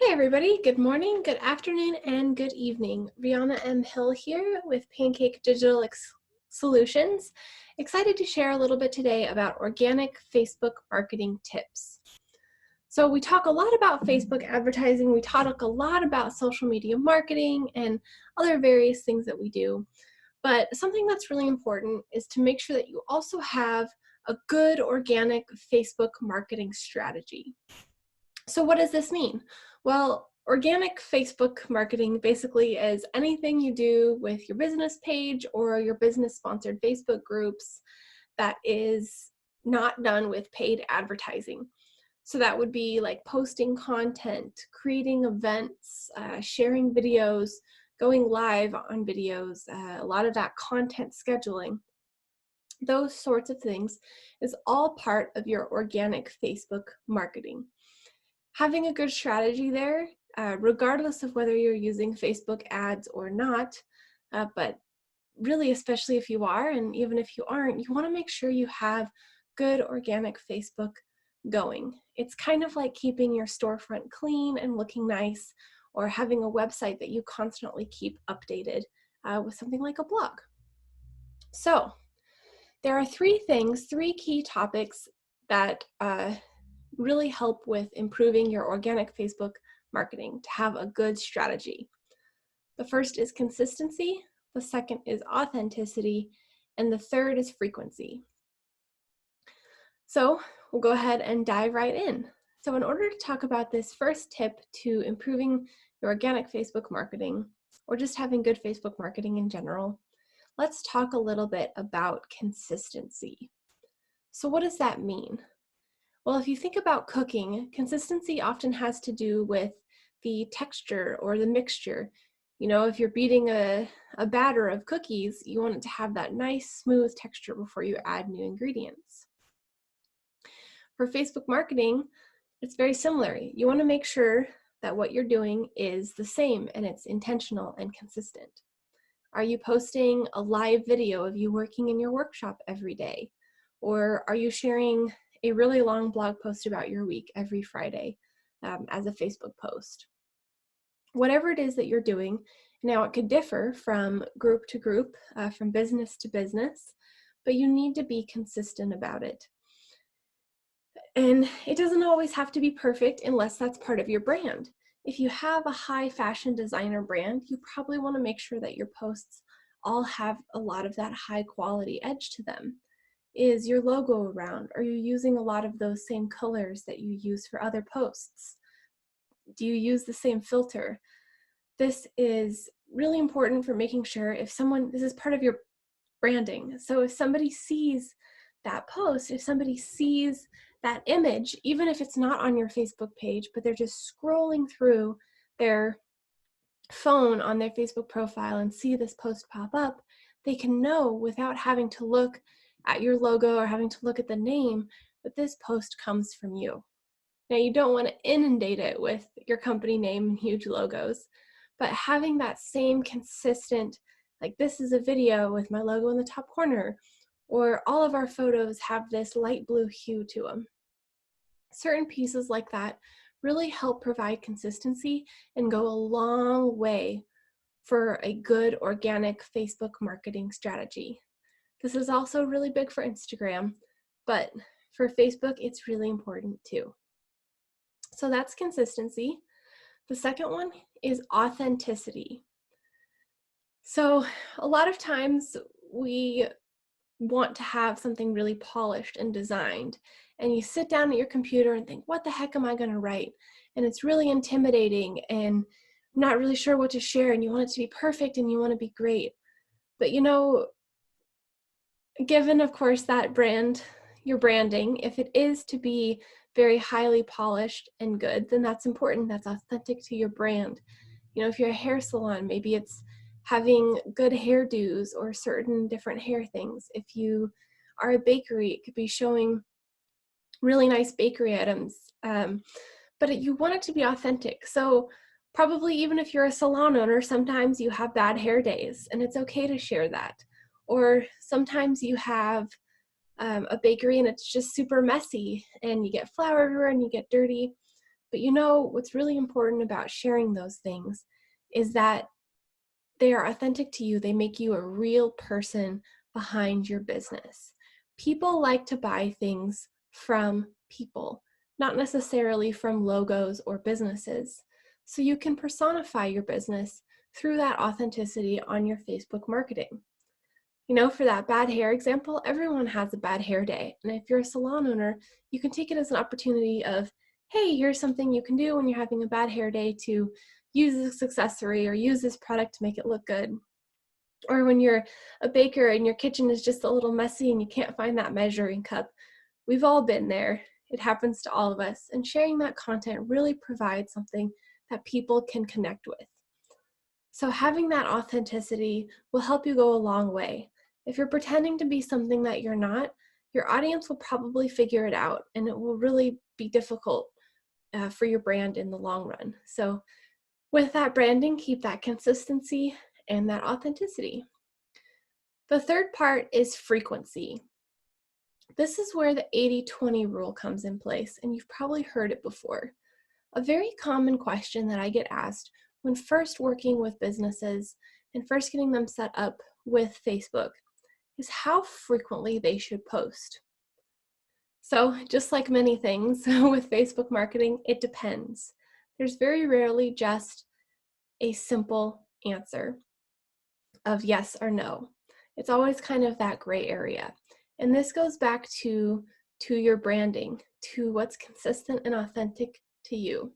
Hey everybody, good morning, good afternoon, and good evening. Rihanna M. Hill here with Pancake Digital Solutions. Excited to share a little bit today about organic Facebook marketing tips. So we talk a lot about Facebook advertising, we talk a lot about social media marketing and other various things that we do. But something that's really important is to make sure that you also have a good organic Facebook marketing strategy. So what does this mean? Well, organic Facebook marketing basically is anything you do with your business page or your business sponsored Facebook groups that is not done with paid advertising. So that would be like posting content, creating events, sharing videos, going live on videos, a lot of that content scheduling. Those sorts of things is all part of your organic Facebook marketing. Having a good strategy there, regardless of whether you're using Facebook ads or not, but really especially if you are, and even if you aren't, you want to make sure you have good organic Facebook going. It's kind of like keeping your storefront clean and looking nice, or having a website that you constantly keep updated with something like a blog. So there are three key topics that really help with improving your organic Facebook marketing to have a good strategy. The first is consistency, the second is authenticity, and the third is frequency. So we'll go ahead and dive right in. So in order to talk about this first tip to improving your organic Facebook marketing, or just having good Facebook marketing in general, let's talk a little bit about consistency. So what does that mean? Well, if you think about cooking, consistency often has to do with the texture or the mixture. You know, if you're beating a batter of cookies, you want it to have that nice, smooth texture before you add new ingredients. For Facebook marketing, it's very similar. You want to make sure that what you're doing is the same and it's intentional and consistent. Are you posting a live video of you working in your workshop every day? Or are you sharing a really long blog post about your week every Friday as a Facebook post? Whatever it is that you're doing, now it could differ from group to group, from business to business, but you need to be consistent about it. And it doesn't always have to be perfect unless that's part of your brand. If you have a high fashion designer brand, you probably want to make sure that your posts all have a lot of that high quality edge to them. Is your logo around? Are you using a lot of those same colors that you use for other posts? Do you use the same filter? This is really important for making sure this is part of your branding. So if somebody sees that post, if somebody sees that image, even if it's not on your Facebook page, but they're just scrolling through their phone on their Facebook profile and see this post pop up, they can know without having to look at your logo or having to look at the name that this post comes from you. Now, you don't want to inundate it with your company name and huge logos, but having that same consistent, like this is a video with my logo in the top corner, or all of our photos have this light blue hue to them. Certain pieces like that really help provide consistency and go a long way for a good organic Facebook marketing strategy. This is also really big for Instagram, but for Facebook, it's really important too. So that's consistency. The second one is authenticity. So a lot of times we want to have something really polished and designed, and you sit down at your computer and think, what the heck am I going to write? And it's really intimidating and not really sure what to share, and you want it to be perfect and you want to be great. But you know, given of course that your branding, if it is to be very highly polished and good, then that's important. That's authentic to your brand. You know, if you're a hair salon, maybe it's having good hairdos or certain different hair things. If you are a bakery, it could be showing really nice bakery items. But you want it to be authentic. So probably even if you're a salon owner, sometimes you have bad hair days, and it's okay to share that. Or sometimes you have a bakery and it's just super messy and you get flour everywhere and you get dirty. But you know, what's really important about sharing those things is that they are authentic to you. They make you a real person behind your business. People like to buy things from people, not necessarily from logos or businesses. So you can personify your business through that authenticity on your Facebook marketing. You know, for that bad hair example, everyone has a bad hair day. And if you're a salon owner, you can take it as an opportunity of, hey, here's something you can do when you're having a bad hair day to use this accessory or use this product to make it look good. Or when you're a baker and your kitchen is just a little messy and you can't find that measuring cup. We've all been there. It happens to all of us. And sharing that content really provides something that people can connect with. So having that authenticity will help you go a long way. If you're pretending to be something that you're not, your audience will probably figure it out, and it will really be difficult for your brand in the long run. So with that branding, keep that consistency and that authenticity. The third part is frequency. This is where the 80-20 rule comes in place, and you've probably heard it before. A very common question that I get asked when first working with businesses and first getting them set up with Facebook is how frequently they should post. So just like many things with Facebook marketing, it depends. There's very rarely just a simple answer of yes or no. It's always kind of that gray area. And this goes back to your branding, to what's consistent and authentic to you.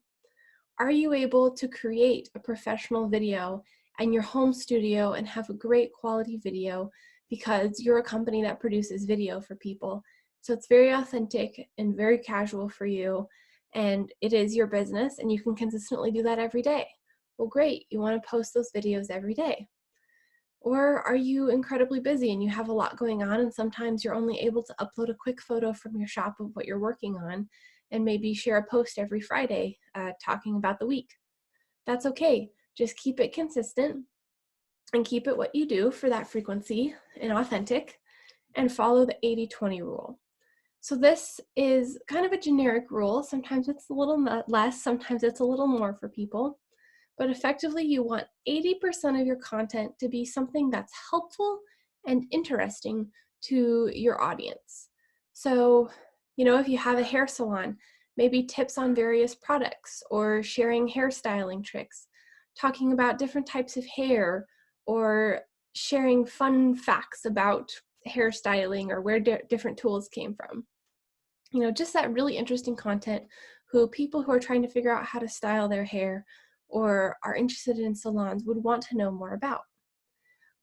Are you able to create a professional video in your home studio and have a great quality video because you're a company that produces video for people? So it's very authentic and very casual for you, and it is your business, and you can consistently do that every day. Well, great, you want to post those videos every day. Or are you incredibly busy and you have a lot going on, and sometimes you're only able to upload a quick photo from your shop of what you're working on and maybe share a post every Friday talking about the week? That's okay. Just keep it consistent and keep it what you do for that frequency and authentic, and follow the 80-20 rule. So this is kind of a generic rule. Sometimes it's a little less, sometimes it's a little more for people. But effectively, you want 80% of your content to be something that's helpful and interesting to your audience. So, you know, if you have a hair salon, maybe tips on various products, or sharing hairstyling tricks, talking about different types of hair, or sharing fun facts about hairstyling or where different tools came from. You know, just that really interesting content people who are trying to figure out how to style their hair or are interested in salons would want to know more about.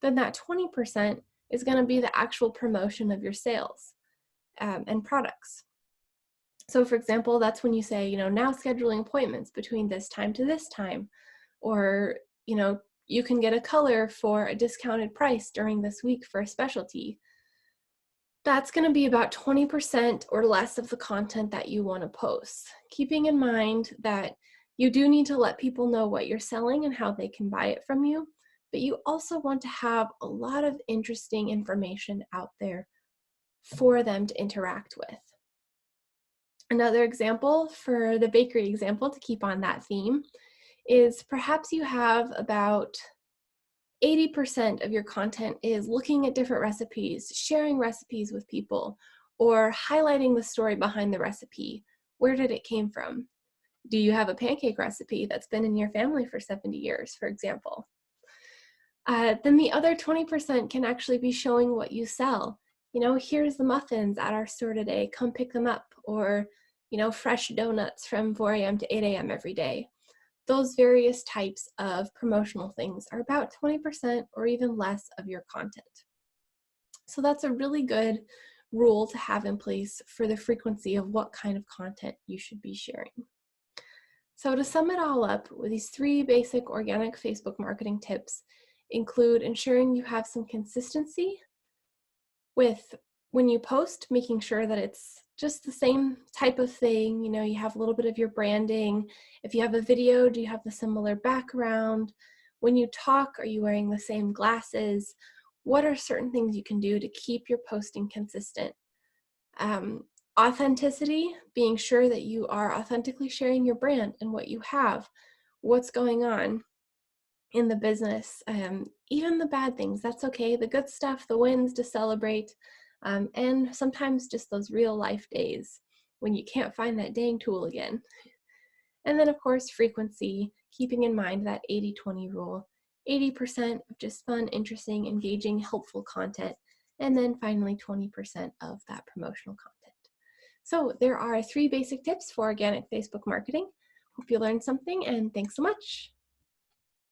Then that 20% is going to be the actual promotion of your sales and products. So for example, that's when you say, you know, now scheduling appointments between this time to this time, or, you know, you can get a color for a discounted price during this week for a specialty. That's going to be about 20% or less of the content that you want to post, keeping in mind that you do need to let people know what you're selling and how they can buy it from you, but you also want to have a lot of interesting information out there for them to interact with. Another example, for the bakery example, to keep on that theme, is perhaps you have about 80% of your content is looking at different recipes, sharing recipes with people, or highlighting the story behind the recipe. Where did it came from? Do you have a pancake recipe that's been in your family for 70 years, for example? Then the other 20% can actually be showing what you sell. You know, here's the muffins at our store today, come pick them up. Or, you know, fresh donuts from 4 a.m. to 8 a.m. every day. Those various types of promotional things are about 20% or even less of your content. So that's a really good rule to have in place for the frequency of what kind of content you should be sharing. So to sum it all up, with these 3 basic organic Facebook marketing tips include ensuring you have some consistency with when you post, making sure that it's just the same type of thing. You know, you have a little bit of your branding. If you have a video, do you have the similar background? When you talk, are you wearing the same glasses? What are certain things you can do to keep your posting consistent? Authenticity, being sure that you are authentically sharing your brand and what you have, what's going on in the business, even the bad things, that's okay. The good stuff, the wins to celebrate, and sometimes just those real life days when you can't find that dang tool again. And then, of course, frequency, keeping in mind that 80-20 rule, 80% of just fun, interesting, engaging, helpful content, and then finally 20% of that promotional content. So there are 3 basic tips for organic Facebook marketing. Hope you learned something, and thanks so much.